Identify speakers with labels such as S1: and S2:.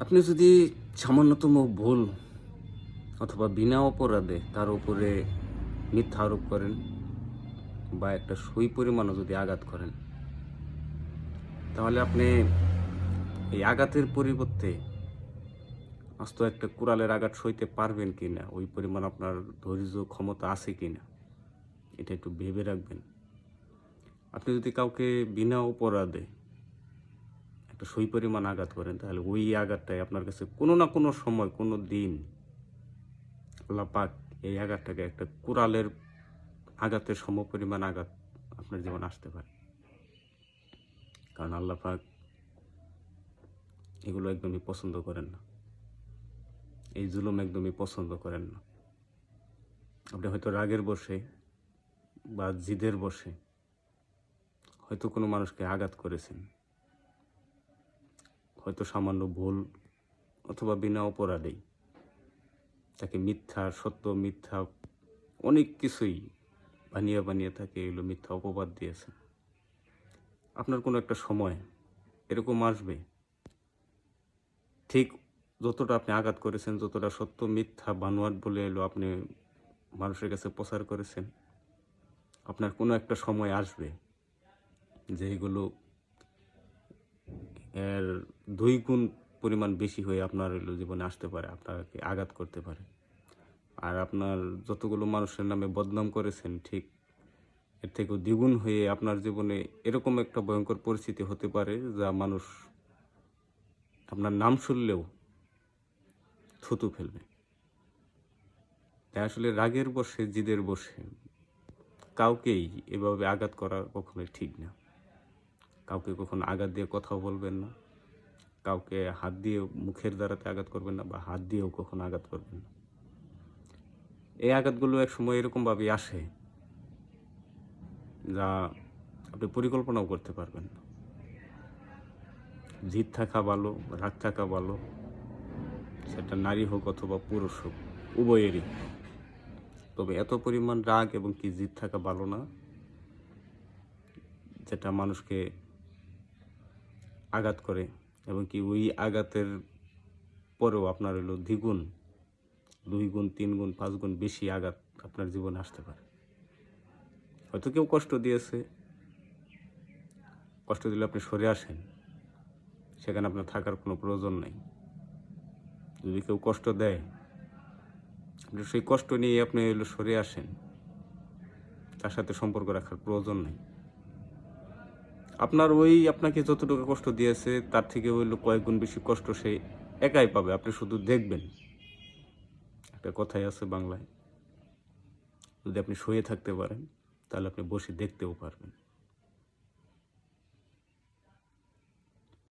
S1: আপনি যদি সামান্যতম ভুল অথবা বিনা অপরাধে তার উপরে মিথ্যা আরোপ করেন বা একটা সুই পরিমাণও যদি আঘাত করেন, তাহলে আপনি এই আঘাতের পরিবর্তে আস্ত একটা কুড়ালের আঘাত সইতে পারবেন কিনা, ওই পরিমাণ আপনার ধৈর্য ক্ষমতা আছে কিনা, এটা একটু ভেবে রাখবেন। আপনি যদি কাউকে বিনা অপরাধে একটা সুই পরিমাণ আঘাত করেন, তাহলে ওই আঘাতটাই আপনার কাছে কোনো না কোনো সময়, কোনো দিন আল্লাহ পাক এই আঘাতটাকে একটা কুড়ালের আঘাতের সমপরিমাণ আঘাত আপনার জীবনে আসতে পারে। কারণ আল্লাহ পাক এগুলো একদমই পছন্দ করেন না, এই জুলুম একদমই পছন্দ করেন না। আপনি হয়তো রাগের বশে বা জিদের বশে হয়তো কোনো মানুষকে আঘাত করেছেন, হয়তো সামান্য ভুল অথবা বিনা অপরাধেই তাকে মিথ্যা সত্য মিথ্যা অনেক কিছুই বানিয়ে বানিয়ে তাকে এগুলো মিথ্যা অপবাদ দিয়েছেন। আপনার কোনো একটা সময় এরকম আসবে, ঠিক যতটা আপনি আঘাত করেছেন, যতটা সত্য মিথ্যা বানোয়াট বলে এলো আপনি মানুষের কাছে প্রচার করেছেন, আপনার কোনো একটা সময় আসবে যে এগুলো এর 2 গুণ পরিমাণ বেশি হয়ে আপনার হলো জীবনে আসতে পারে, আপনাকে আঘাত করতে পারে। আর আপনার যতগুলো মানুষের নামে বদনাম করেছেন, ঠিক এর থেকেও দ্বিগুণ হয়ে আপনার জীবনে এরকম একটা ভয়ঙ্কর পরিস্থিতি হতে পারে যা মানুষ আপনার নাম শুনলেও থুতু ফেলবে। তাই আসলে রাগের বশে জিদের বশে কাউকেই এভাবে আঘাত করা কখনোই ঠিক না। কাউকে কখনো আঘাত দিয়ে কথাও বলবেন না, কাউকে হাত দিয়ে মুখের দ্বারাতে আঘাত করবেন না বা হাত দিয়েও কখনো আঘাত করবেন না। এই আঘাতগুলো একসময় এরকমভাবে আসে যা আপনি পরিকল্পনাও করতে পারবেন না। জিদ থাকা ভালো, রাগ থাকা ভালো, সেটা নারী হোক অথবা পুরুষ হোক, উভয়েরই। তবে এত পরিমাণ রাগ এবং কি জিদ থাকা ভালো না, যেটা মানুষকে আঘাত করে এবং কি ওই আঘাতের পরেও আপনার হলো দ্বিগুণ, 2 গুণ, 3 গুণ, 5 গুণ বেশি আঘাত আপনার জীবনে আসতে পারে। হয়তো কেউ কষ্ট দিয়েছে, কষ্ট দিলে আপনি সরে আসেন, সেখানে আপনার থাকার কোনো প্রয়োজন নেই। যদি কেউ কষ্ট দেয়, আপনি সেই কষ্ট নিয়ে আপনি হলো সরে আসেন, তার সাথে সম্পর্ক রাখার প্রয়োজন নেই। আপনার ওই আপনাকে যতটুকু কষ্ট দিয়েছে তার থেকে হইলো কয়েক গুণ বেশি কষ্ট সে একাই পাবে, আপনি শুধু দেখবেন। একটা কথাই আছে বাংলায়, যদি আপনি শুয়ে থাকতে পারেন তাহলে আপনি বসে দেখতেও পারবেন।